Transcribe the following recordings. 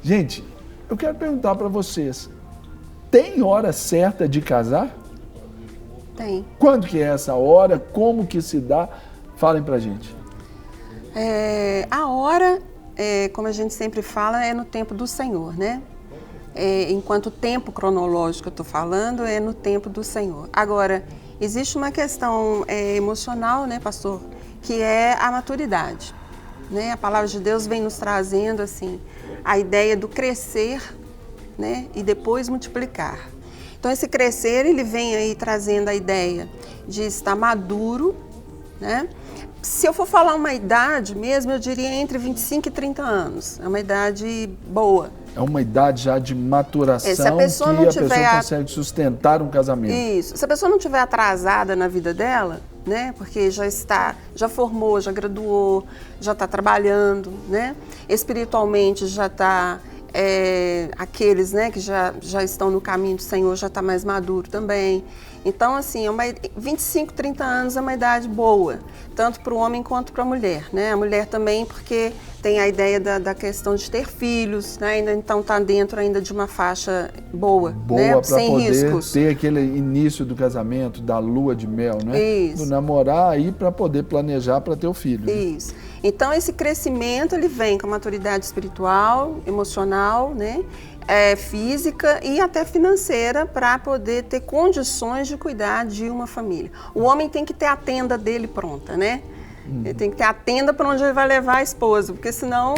Gente, eu quero perguntar para vocês, tem hora certa de casar? Tem. Quando que é essa hora? Como que se dá? Falem pra gente. A hora, como a gente sempre fala, é no tempo do Senhor, né? Enquanto o tempo cronológico eu estou falando, é no tempo do Senhor. Agora, existe uma questão emocional, né, pastor? Que é a maturidade, né? A palavra de Deus vem nos trazendo, assim, a ideia do crescer, né? E depois multiplicar. Então, esse crescer, ele vem aí trazendo a ideia de estar maduro, né? Se eu for falar uma idade mesmo, eu diria entre 25 e 30 anos. É uma idade boa. É uma idade já de maturação Se a pessoa que a pessoa consegue sustentar um casamento. Isso. Se a pessoa não estiver atrasada na vida dela, né? Porque já formou, já graduou, já está trabalhando, né? Espiritualmente já está... aqueles, né, que já estão no caminho do Senhor, já está mais maduro também. Então, assim, 25, 30 anos é uma idade boa, tanto para o homem quanto para a mulher, né? A mulher também, porque tem a ideia da questão de ter filhos, né? Então está dentro ainda de uma faixa boa, né? Para sem poder riscos. ter aquele início do casamento, da lua de mel, né? Isso. Do namorar aí para poder planejar para ter o filho. Isso. Né? Então, esse crescimento, ele vem com a maturidade espiritual, emocional, né? Física e até financeira para poder ter condições de cuidar de uma família. O homem tem que ter a tenda dele pronta, né? Ele tem que ter a tenda para onde ele vai levar a esposa, porque senão,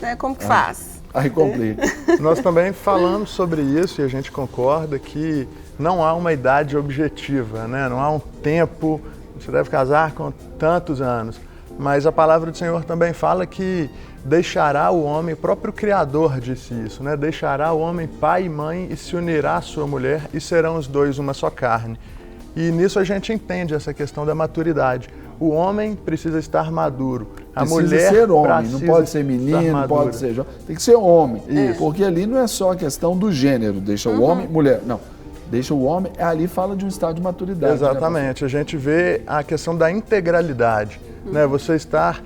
né, como que faz? Aí complica. Nós também falamos sobre isso e a gente concorda que não há uma idade objetiva, né? Não há um tempo, você deve casar com tantos anos. Mas a palavra do Senhor também fala que deixará o homem, o próprio Criador disse isso, né? Deixará o homem pai e mãe e se unirá à sua mulher e serão os dois uma só carne. E nisso a gente entende essa questão da maturidade. O homem precisa estar maduro. A mulher ser homem, não pode ser menino, não pode ser jovem. Tem que ser homem. Isso. Porque ali não é só a questão do gênero, deixa o homem, mulher, não. Deixa o homem, ali fala de um estado de maturidade. Exatamente, né, a gente vê a questão da integralidade, né? Você estar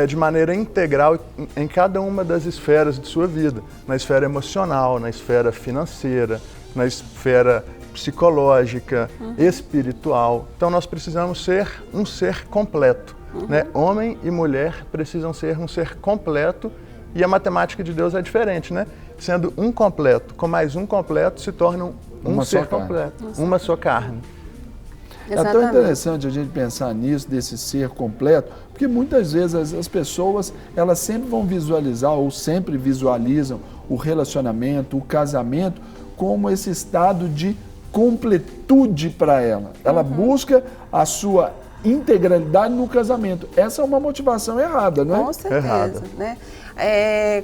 de maneira integral em cada uma das esferas de sua vida, na esfera emocional, na esfera financeira, na esfera psicológica, espiritual. Então nós precisamos ser um ser completo, né? Homem e mulher precisam ser um ser completo e a matemática de Deus é diferente, né? Sendo um completo com mais um completo se tornam um ser completo, uma só carne. É tão interessante a gente pensar nisso, desse ser completo, porque muitas vezes as pessoas, elas sempre vão visualizar ou sempre visualizam o relacionamento, o casamento, como esse estado de completude para ela. Ela busca a sua integralidade no casamento. Essa é uma motivação errada, não é? Com certeza, errada. Né?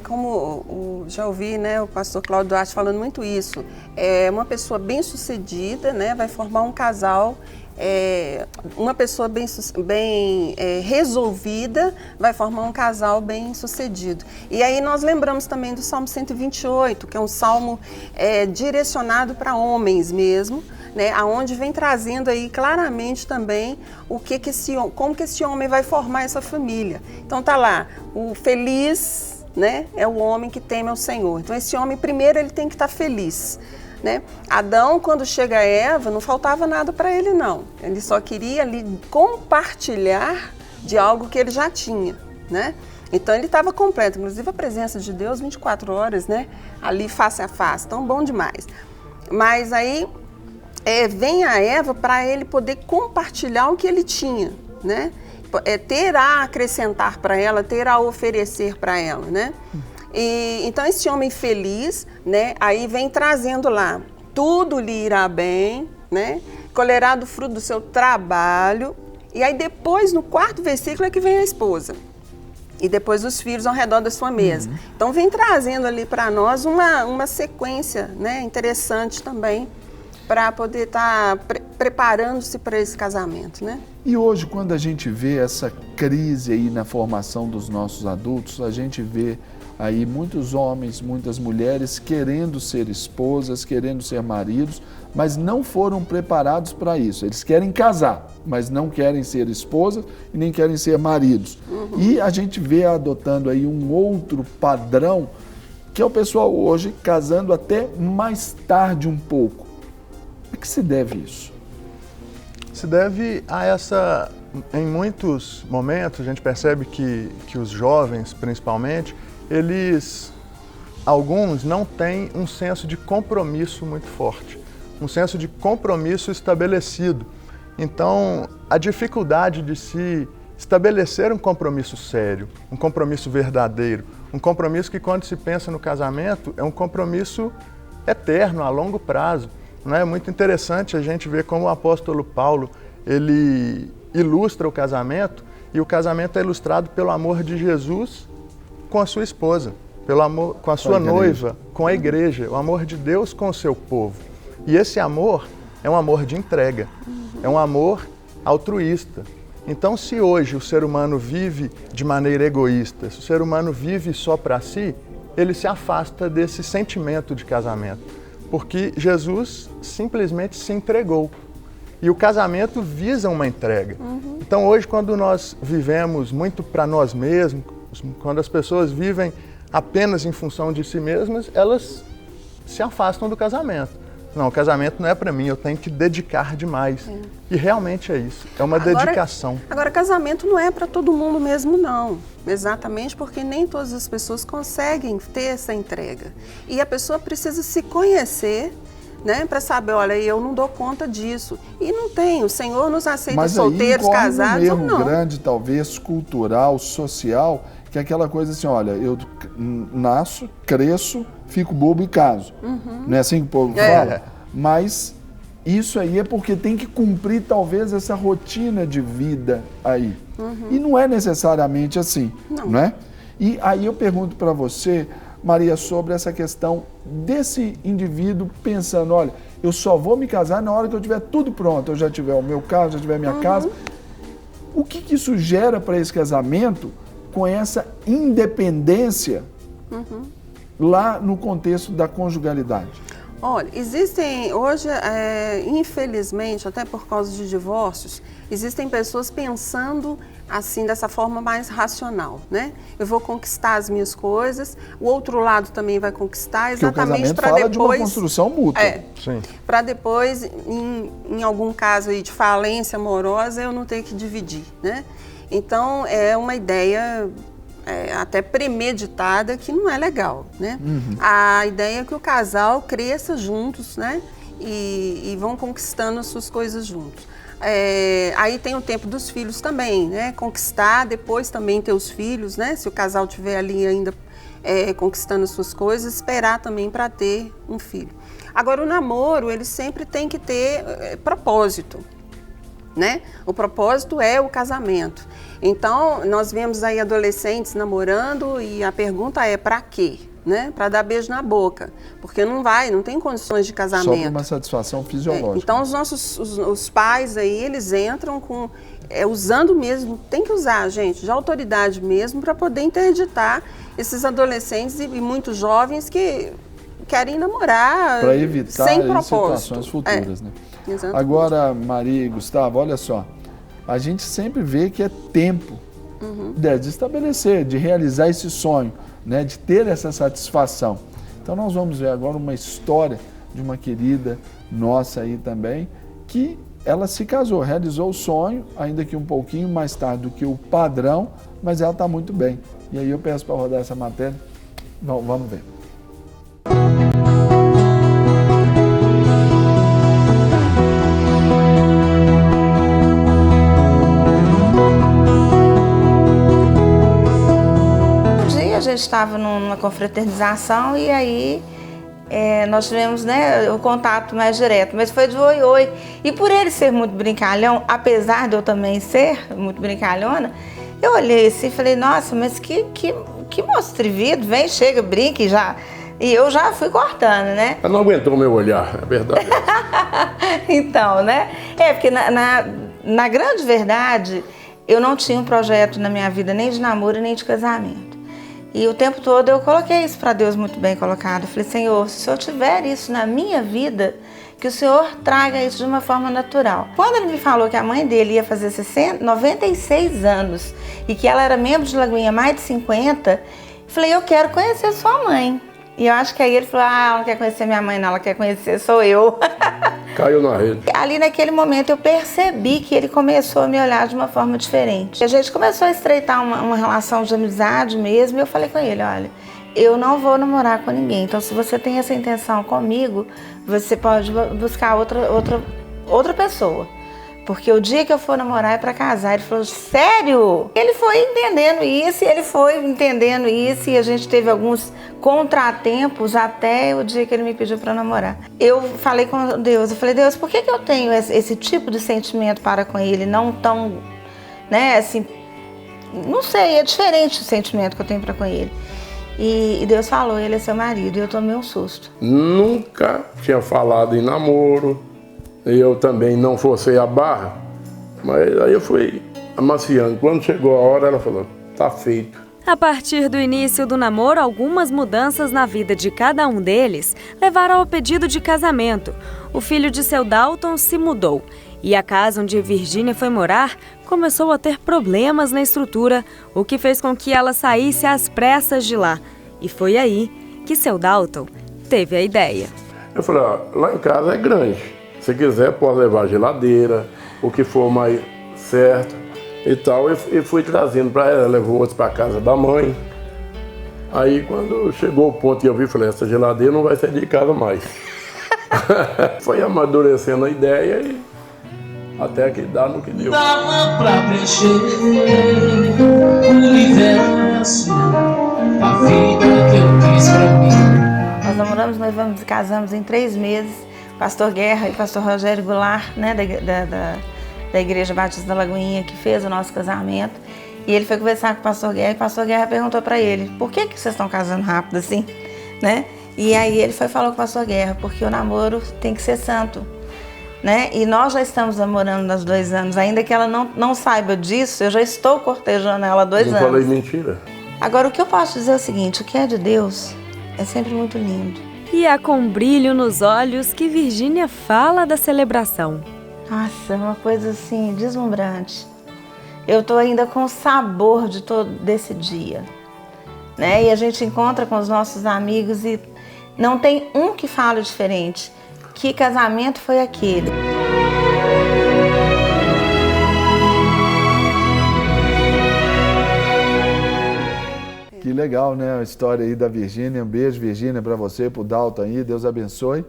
Como já ouvi, né, o pastor Cláudio Duarte falando muito isso, uma pessoa bem-sucedida, né, vai formar um casal, uma pessoa bem resolvida vai formar um casal bem-sucedido. E aí nós lembramos também do Salmo 128, que é um salmo direcionado para homens mesmo, né, aonde vem trazendo aí claramente também como que esse homem vai formar essa família. Então tá lá, o feliz, né, é o homem que teme ao Senhor. Então esse homem primeiro ele tem que estar feliz, né? Adão, quando chega a Eva, não faltava nada para ele não. Ele só queria ali compartilhar de algo que ele já tinha, né? Então ele estava completo, inclusive a presença de Deus 24 horas, né, ali face a face, tão bom demais. Mas aí vem a Eva para ele poder compartilhar o que ele tinha, né? Ter a acrescentar para ela, ter a oferecer para ela, né? E, então esse homem feliz, né? Aí vem trazendo lá, tudo lhe irá bem, né? Colherá do fruto do seu trabalho. E aí depois, no 4º versículo, é que vem a esposa. E depois os filhos ao redor da sua mesa. Então vem trazendo ali para nós uma sequência, né, interessante também, para poder estar preparando-se para esse casamento, né? E hoje, quando a gente vê essa crise aí na formação dos nossos adultos, a gente vê aí muitos homens, muitas mulheres querendo ser esposas, querendo ser maridos, mas não foram preparados para isso. Eles querem casar, mas não querem ser esposas e nem querem ser maridos. E a gente vê adotando aí um outro padrão que é o pessoal hoje casando até mais tarde um pouco. A que se deve isso? Se deve a essa... Em muitos momentos, a gente percebe que os jovens, principalmente, alguns não têm um senso de compromisso muito forte, um senso de compromisso estabelecido. Então, a dificuldade de se estabelecer um compromisso sério, um compromisso verdadeiro, um compromisso que, quando se pensa no casamento, é um compromisso eterno, a longo prazo. Não é muito interessante a gente ver como o apóstolo Paulo, ele ilustra o casamento, e o casamento é ilustrado pelo amor de Jesus com a sua esposa, pelo amor com a sua noiva, com a igreja, o amor de Deus com o seu povo. E esse amor é um amor de entrega, é um amor altruísta. Então, se hoje o ser humano vive de maneira egoísta, se o ser humano vive só para si, ele se afasta desse sentimento de casamento, porque Jesus simplesmente se entregou. E o casamento visa uma entrega. Então, hoje, quando nós vivemos muito para nós mesmos, quando as pessoas vivem apenas em função de si mesmas, elas se afastam do casamento. Não, o casamento não é para mim, eu tenho que dedicar demais. E realmente é isso, é uma dedicação. Agora, casamento não é para todo mundo mesmo, não. Exatamente porque nem todas as pessoas conseguem ter essa entrega. E a pessoa precisa se conhecer, né, para saber, olha, eu não dou conta disso. E não tem, o Senhor nos aceita solteiros, casados ou não. Mas aí um erro grande, talvez, cultural, social, que é aquela coisa assim, olha, eu nasço, cresço, fico bobo e caso. Não é assim que o povo fala? Mas isso aí é porque tem que cumprir, talvez, essa rotina de vida aí. E não é necessariamente assim, não é? E aí eu pergunto para você, Maria, sobre essa questão desse indivíduo pensando, olha, eu só vou me casar na hora que eu tiver tudo pronto, eu já tiver o meu carro, já tiver a minha casa. O que isso gera para esse casamento com essa independência lá no contexto da conjugalidade? Olha, existem hoje, infelizmente, até por causa de divórcios, existem pessoas pensando assim, dessa forma mais racional, né? Eu vou conquistar as minhas coisas, o outro lado também vai conquistar, exatamente para depois... de uma construção mútua. Para depois, em algum caso aí de falência amorosa, eu não ter que dividir, né? Então, é uma ideia até premeditada que não é legal, né? A ideia é que o casal cresça juntos, né? E vão conquistando as suas coisas juntos. Aí tem o tempo dos filhos também, né? Conquistar, depois também ter os filhos, né? Se o casal estiver ali ainda conquistando as suas coisas, esperar também para ter um filho. Agora, o namoro, ele sempre tem que ter propósito, né? O propósito é o casamento. Então, nós vemos aí adolescentes namorando e a pergunta é para quê? Né? Para dar beijo na boca, porque não tem condições de casamento. Só por uma satisfação fisiológica. Então, os pais aí, eles entram com, usando mesmo, tem que usar, gente, de autoridade mesmo, para poder interditar esses adolescentes e muitos jovens que querem namorar para evitar sem propósito. Situações futuras, né? Exatamente. Agora, Maria e Gustavo, olha só, a gente sempre vê que é tempo de estabelecer, de realizar esse sonho, né, de ter essa satisfação. Então nós vamos ver agora uma história de uma querida nossa aí também, que ela se casou, realizou o sonho, ainda que um pouquinho mais tarde do que o padrão, mas ela está muito bem. E aí eu peço para rodar essa matéria, vamos ver. A gente estava numa confraternização e aí nós tivemos, né, o contato mais direto, mas foi de oi. E por ele ser muito brincalhão, apesar de eu também ser muito brincalhona, eu olhei assim e falei, nossa, mas que moço atrevido, vem, chega, brinca e já... E eu já fui cortando, né? Ela não aguentou o meu olhar, é verdade. Então, né? Porque na grande verdade, eu não tinha um projeto na minha vida nem de namoro nem de casamento. E o tempo todo eu coloquei isso para Deus muito bem colocado. Eu falei, Senhor, se eu tiver isso na minha vida, que o Senhor traga isso de uma forma natural. Quando ele me falou que a mãe dele ia fazer 96 anos e que ela era membro de Lagoinha há mais de 50, eu falei, eu quero conhecer sua mãe. E eu acho que aí ele falou, ela não quer conhecer minha mãe não, ela quer conhecer sou eu. Caiu na rede. Ali naquele momento eu percebi que ele começou a me olhar de uma forma diferente. A gente começou a estreitar uma relação de amizade mesmo, e eu falei com ele, olha, eu não vou namorar com ninguém, então se você tem essa intenção comigo, você pode buscar outra pessoa. Porque o dia que eu for namorar é pra casar. Ele falou, sério? Ele foi entendendo isso e a gente teve alguns contratempos até o dia que ele me pediu pra namorar. Eu falei com Deus, Deus, por que eu tenho esse tipo de sentimento para com ele, não tão, né, assim, não sei, é diferente o sentimento que eu tenho para com ele. E Deus falou, ele é seu marido, e eu tomei um susto. Nunca tinha falado em namoro. Eu também não forcei a barra, mas aí eu fui amaciando. Quando chegou a hora, ela falou, tá feito. A partir do início do namoro, algumas mudanças na vida de cada um deles levaram ao pedido de casamento. O filho de seu Dalton se mudou e a casa onde Virgínia foi morar começou a ter problemas na estrutura, o que fez com que ela saísse às pressas de lá. E foi aí que seu Dalton teve a ideia. Eu falei, lá em casa é grande. Se quiser, pode levar geladeira, o que for mais certo e tal. E fui trazendo para ela, levou outros para casa da mãe. Aí, quando chegou o ponto que eu vi, falei, essa geladeira não vai sair de casa mais. Foi amadurecendo a ideia e até que dá no que deu. Dava pra preencher o universo, a vida que eu quis pra mim. Nós namoramos, noivamos e casamos em 3 meses. Pastor Guerra e pastor Rogério Goulart, né, da Igreja Batista da Lagoinha, que fez o nosso casamento. E ele foi conversar com o pastor Guerra e o pastor Guerra perguntou para ele, por que vocês estão casando rápido assim? Né? E aí ele falou com o pastor Guerra, porque o namoro tem que ser santo. Né? E nós já estamos namorando há 2 anos, ainda que ela não saiba disso, eu já estou cortejando ela há 2 anos. Não falei mentira. Agora, o que eu posso dizer é o seguinte, o que é de Deus é sempre muito lindo. E é com brilho nos olhos que Virgínia fala da celebração. Nossa, é uma coisa assim, deslumbrante. Eu estou ainda com o sabor de todo desse dia. Né? E a gente encontra com os nossos amigos e não tem um que fale diferente. Que casamento foi aquele? Que legal, né? A história aí da Virgínia. Um beijo, Virgínia, para você, para o Dalton aí. Deus abençoe.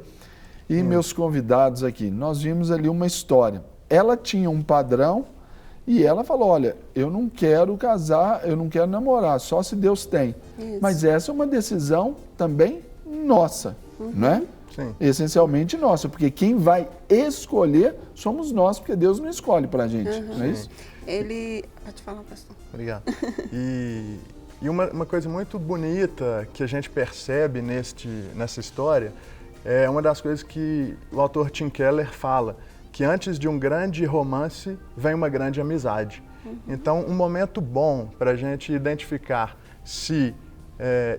E meus convidados aqui. Nós vimos ali uma história. Ela tinha um padrão e ela falou, olha, eu não quero casar, eu não quero namorar, só se Deus tem. Isso. Mas essa é uma decisão também nossa, não é? Sim. Essencialmente nossa, porque quem vai escolher somos nós, porque Deus não escolhe para a gente, não é isso? Pode falar, pastor. Obrigado. E uma coisa muito bonita que a gente percebe nessa história é uma das coisas que o autor Tim Keller fala, que antes de um grande romance vem uma grande amizade. Então, um momento bom para a gente identificar se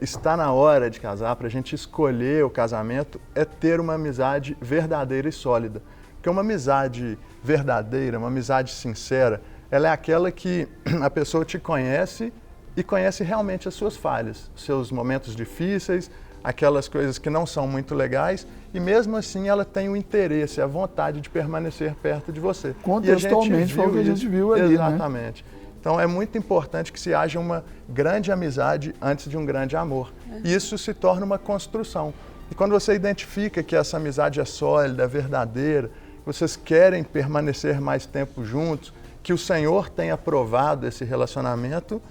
está na hora de casar, para a gente escolher o casamento, é ter uma amizade verdadeira e sólida. Porque uma amizade verdadeira, uma amizade sincera, ela é aquela que a pessoa te conhece e conhece realmente as suas falhas, seus momentos difíceis, aquelas coisas que não são muito legais, e mesmo assim ela tem o interesse, a vontade de permanecer perto de você. Contextualmente foi o que a gente viu ali, exatamente. Né? Então é muito importante que se haja uma grande amizade antes de um grande amor. E isso se torna uma construção. E quando você identifica que essa amizade é sólida, é verdadeira, vocês querem permanecer mais tempo juntos, que o Senhor tenha aprovado esse relacionamento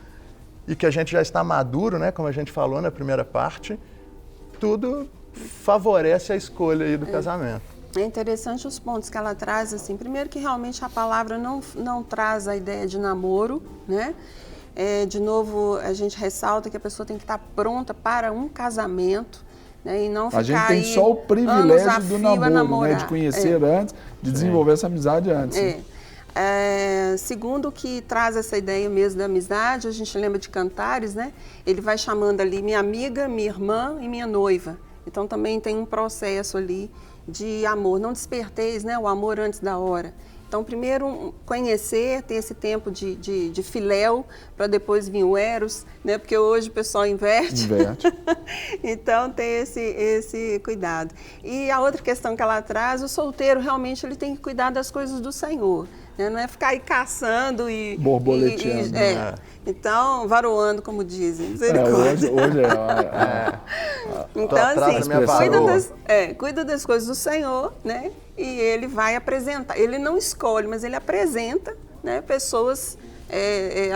e que a gente já está maduro, né, como a gente falou na primeira parte, tudo favorece a escolha aí do casamento. É interessante os pontos que ela traz, assim, primeiro que realmente a palavra não traz a ideia de namoro, né? De novo, a gente ressalta que a pessoa tem que estar pronta para um casamento, né? E não ficar. A gente tem só o privilégio do namoro, né? De conhecer antes, de desenvolver essa amizade antes. Segundo que traz essa ideia mesmo da amizade, a gente lembra de Cantares, né? Ele vai chamando ali minha amiga, minha irmã e minha noiva. Então também tem um processo ali de amor. Não desperteis, né, o amor antes da hora. Então Então, primeiro conhecer, ter esse tempo de filéu, para depois vir o eros, né? Porque hoje o pessoal inverte. Então, ter esse cuidado. E a outra questão que ela traz, o solteiro realmente ele tem que cuidar das coisas do Senhor. Né? Não é ficar aí caçando e... borboleteando. Então, varoando, como dizem. Hoje Então, assim, cuida das coisas do Senhor, né? E ele vai apresentar. Ele não escolhe, mas ele apresenta, né, pessoas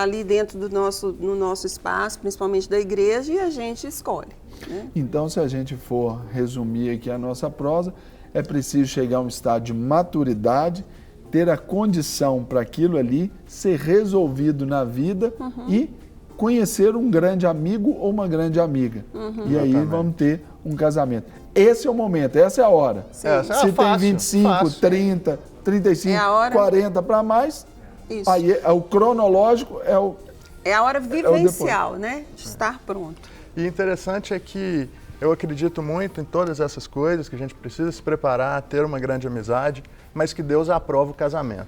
ali dentro no nosso espaço, principalmente da igreja, e a gente escolhe. Né? Então, se a gente for resumir aqui a nossa prosa, é preciso chegar a um estado de maturidade, ter a condição para aquilo ali ser resolvido na vida e conhecer um grande amigo ou uma grande amiga. E aí vamos ter um casamento. Esse é o momento, essa é a hora. Se tem 25, 30, 35, 40 para mais, aí o cronológico é a hora vivencial, né? De estar pronto. E interessante é que eu acredito muito em todas essas coisas, que a gente precisa se preparar, ter uma grande amizade, mas que Deus aprova o casamento.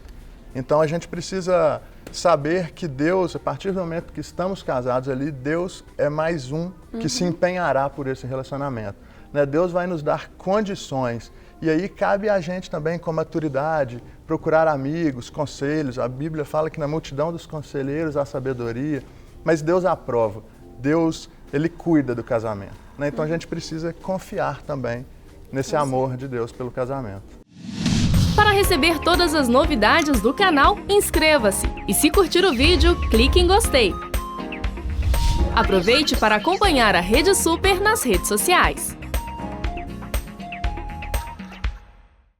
Então a gente precisa saber que Deus, a partir do momento que estamos casados ali, Deus é mais um que se empenhará por esse relacionamento. Né? Deus vai nos dar condições. E aí cabe a gente também, com maturidade, procurar amigos, conselhos. A Bíblia fala que na multidão dos conselheiros há sabedoria, mas Deus aprova. Deus, Ele cuida do casamento. Né? Então a gente precisa confiar também nesse amor de Deus pelo casamento. Para receber todas as novidades do canal, inscreva-se e, se curtir o vídeo, clique em gostei. Aproveite para acompanhar a Rede Super nas redes sociais.